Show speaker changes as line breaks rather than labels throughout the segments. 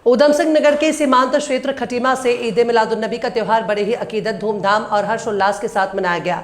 ऊधम सिंह नगर के सीमांत क्षेत्र खटीमा से ईद मिलादुन्नबी का त्यौहार बड़े ही अकीदत, धूमधाम और हर्षोल्लास के साथ मनाया गया।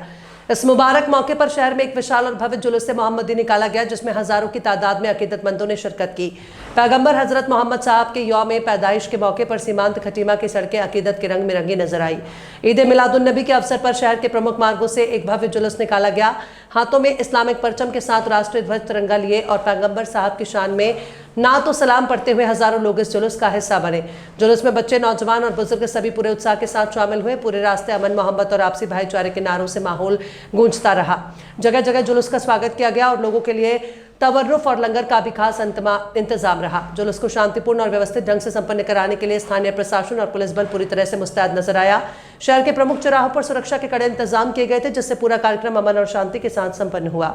इस मुबारक मौके पर शहर में एक विशाल और भव्य जुलूस मोहम्मदी निकाला गया, जिसमें हजारों की तादाद में अकीदतमंदों ने शिरकत की। पैगंबर हजरत मोहम्मद साहब के यौम पैदाइश के मौके पर सीमांत खटीमा की सड़कें अकीदत के रंग में रंगी नजर आई। ईद मिलादुन्नबी के अवसर पर शहर के प्रमुख मार्गों से एक भव्य जुलूस निकाला गया। हाथों में इस्लामिक परचम के साथ राष्ट्रीय ध्वज तिरंगा लिए और पैगंबर साहब की शान में नात तो सलाम पढ़ते हुए हजारों लोग इस जुलूस का हिस्सा बने। जुलूस में बच्चे, नौजवान और बुजुर्ग सभी पूरे उत्साह के साथ शामिल हुए। पूरे रास्ते अमन, मोहब्बत और आपसी भाईचारे के नारों से माहौल गूंजता रहा। जगह जगह जुलूस का स्वागत किया गया और लोगों के लिए तवर्रुफ और लंगर का भी खास इंतजाम रहा। जुलूस को शांतिपूर्ण और व्यवस्थित ढंग से संपन्न कराने के लिए स्थानीय प्रशासन और पुलिस बल पूरी तरह से मुस्तैद नजर आया। शहर के प्रमुख चौराहों पर सुरक्षा के कड़े इंतजाम किए गए थे, जिससे पूरा कार्यक्रम अमन और शांति के साथ संपन्न हुआ।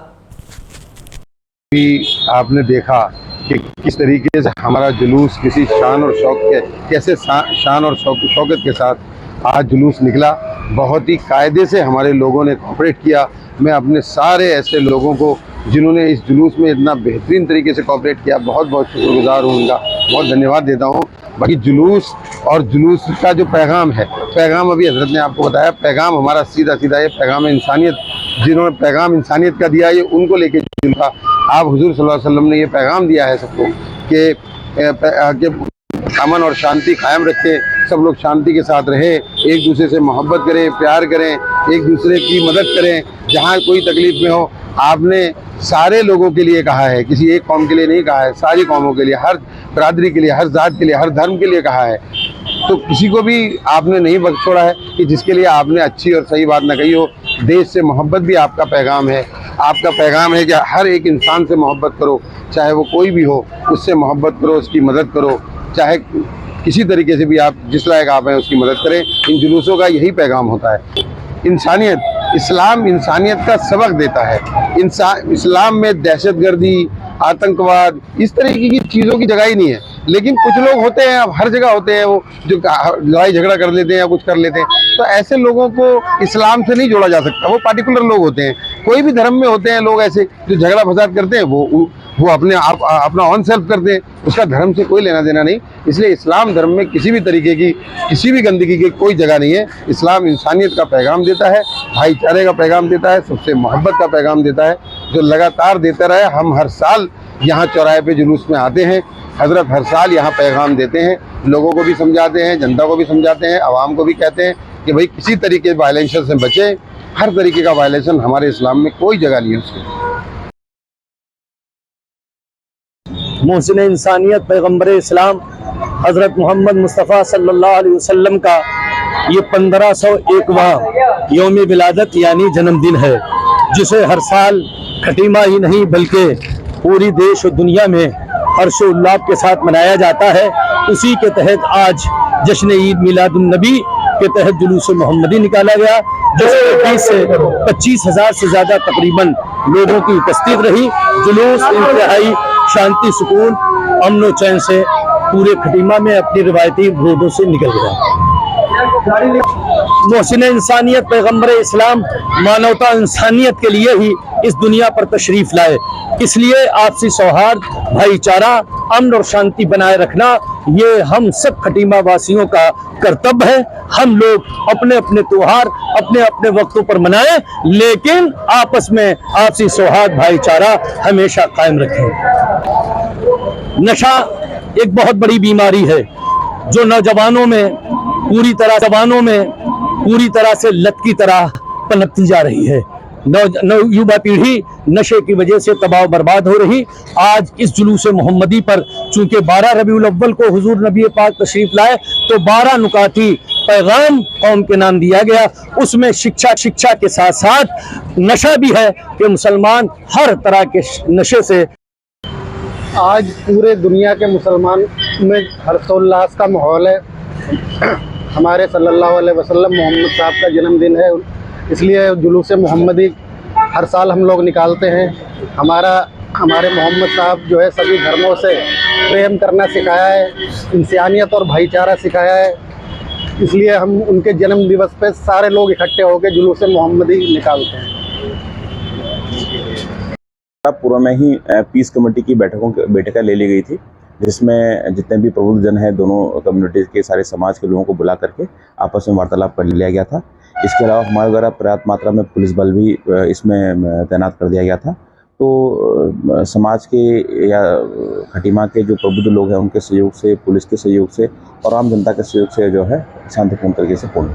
आपने देखा कि किस तरीके से हमारा जुलूस किसी शान और शौक के कैसे शान और शौकत के साथ आज जुलूस निकला। बहुत ही कायदे से हमारे लोगों ने कोऑपरेट किया। मैं अपने सारे ऐसे लोगों को जिन्होंने इस जुलूस में इतना बेहतरीन तरीके से कोऑपरेट किया, बहुत बहुत शुक्रगुजार हूँ उनका, बहुत धन्यवाद देता हूँ। बाकी जुलूस और जुलूस का जो पैगाम है, पैगाम अभी हजरत ने आपको बताया, पैगाम हमारा सीधा सीधा ये पैगाम इंसानियत, जिन्होंने पैगाम इंसानियत का दिया, ये उनको लेके जुलूस का आप हुजूर सल्लल्लाहु अलैहि वसल्लम ने ये पैगाम दिया है सबको कि अमन और शांति कायम रखें, सब लोग शांति के साथ रहें, एक दूसरे से मोहब्बत करें, प्यार करें, एक दूसरे की मदद करें। जहाँ कोई तकलीफ में हो, आपने सारे लोगों के लिए कहा है, किसी एक कौम के लिए नहीं कहा है, सारी कौमों के लिए, हर बरादरी के लिए, हर जात के लिए, हर धर्म के लिए कहा है। तो किसी को भी आपने नहीं बख्श छोड़ा है कि जिसके लिए आपने अच्छी और सही बात न कही हो। देश से मोहब्बत भी आपका पैगाम है। आपका पैगाम है कि हर एक इंसान से मोहब्बत करो, चाहे वो कोई भी हो, उससे मोहब्बत करो, उसकी मदद करो, चाहे किसी तरीके से भी आप जिस लायक आप हैं उसकी मदद करें। इन जुलूसों का यही पैगाम होता है। इंसानियत, इस्लाम इंसानियत का सबक देता है। इस्लाम में दहशतगर्दी, आतंकवाद, इस तरीके की चीज़ों की जगह ही नहीं है। लेकिन कुछ लोग होते हैं, अब हर जगह होते हैं, वो जो लड़ाई झगड़ा कर लेते हैं या कुछ कर लेते हैं, तो ऐसे लोगों को इस्लाम से नहीं जोड़ा जा सकता। वो पार्टिकुलर लोग होते हैं, कोई भी धर्म में होते हैं लोग ऐसे जो झगड़ा फसाद करते हैं, वो अपने आप अपना ऑन सेल्फ करते हैं, उसका धर्म से कोई लेना देना नहीं। इसलिए इस्लाम धर्म में किसी भी तरीके की, किसी भी गंदगी की कोई जगह नहीं है। इस्लाम इंसानियत का पैगाम देता है, भाईचारे का पैगाम देता है, सबसे मोहब्बत का पैगाम देता है, जो लगातार देता रहे। हम हर साल यहाँ चौराहे पे जुलूस में आते हैं, हजरत हर साल यहाँ पैगाम देते हैं, लोगों को भी समझाते हैं, जनता को भी समझाते हैं, आवाम को भी कहते हैं कि भाई किसी तरीके के वायलेंशन से बचें। हर तरीके का वायलेंशन हमारे इस्लाम में कोई जगह नहीं है उसकी।
मोहसिन इंसानियत पैगंबर इस्लाम हज़रत मोहम्मद मुस्तफ़ा सल्लल्लाहु अलैहि वसल्लम का ये 1501वां यौम विलादत यानी जन्मदिन है, जिसे हर साल खटीमा ही नहीं बल्कि पूरी देश और दुनिया में हर्षोल्लास के साथ मनाया जाता है। उसी के तहत आज जश्न ईद मिलादुन्नबी के तहत जुलूस मोहम्मदी निकाला गया, जिसमें 20 से 25 हज़ार से ज़्यादा तकरीबन लोगों की उपस्थित रही। जुलूस इंतहाई शांति, सुकून, अमन और चैन से पूरे खटीमा में अपनी रिवायती रोडों से निकल गया। मोहसिन इंसानियत पैगंबर इस्लाम मानवता इंसानियत के लिए ही इस दुनिया पर तशरीफ लाए। इसलिए आपसी सौहार्द, भाईचारा, अमन और शांति बनाए रखना ये हम सब खटीमा वासियों का कर्तव्य है। हम लोग अपने अपने त्योहार अपने अपने वक्तों पर मनाएं, लेकिन आपस में आपसी सौहार्द, भाईचारा हमेशा कायम रखें। नशा एक बहुत बड़ी बीमारी है जो नौजवानों में पूरी तरह से लत की तरह पनपती जा रही है। युवा पीढ़ी नशे की वजह से तबाह बर्बाद हो रही। आज इस जुलूस मोहम्मदी पर चूंकि 12 रबीउल अव्वल को हुजूर नबी पाक तशरीफ लाए, तो 12 नुकाती पैगाम कौम के नाम दिया गया। उसमें शिक्षा के साथ साथ नशा भी है कि मुसलमान हर तरह के नशे से।
आज पूरे दुनिया के मुसलमान में हर्षोल्लास का माहौल है। हमारे सल्लल्लाहु अलैहि वसल्लम मोहम्मद साहब का जन्मदिन है, इसलिए जुलूस मोहम्मदी हर साल हम लोग निकालते हैं। हमारे मोहम्मद साहब जो है सभी धर्मों से प्रेम करना सिखाया है, इंसानियत और भाईचारा सिखाया है। इसलिए हम उनके जन्म दिवस पे सारे लोग इकट्ठे होकर जुलूस मोहम्मदी निकालते हैं।
पूर्व में ही पीस कमेटी की बैठकें ले ली गई थी, जिसमें जितने भी प्रबुद्ध जन हैं, दोनों कम्युनिटीज़ के सारे समाज के लोगों को बुला करके आपस में वार्तालाप कर लिया गया था। इसके अलावा हमारे द्वारा पर्याप्त मात्रा में पुलिस बल भी इसमें तैनात कर दिया गया था। तो समाज के या खटीमा के जो प्रबुद्ध लोग हैं उनके सहयोग से, पुलिस के सहयोग से और आम जनता के सहयोग से जो है शांतिपूर्ण तरीके से पूर्ण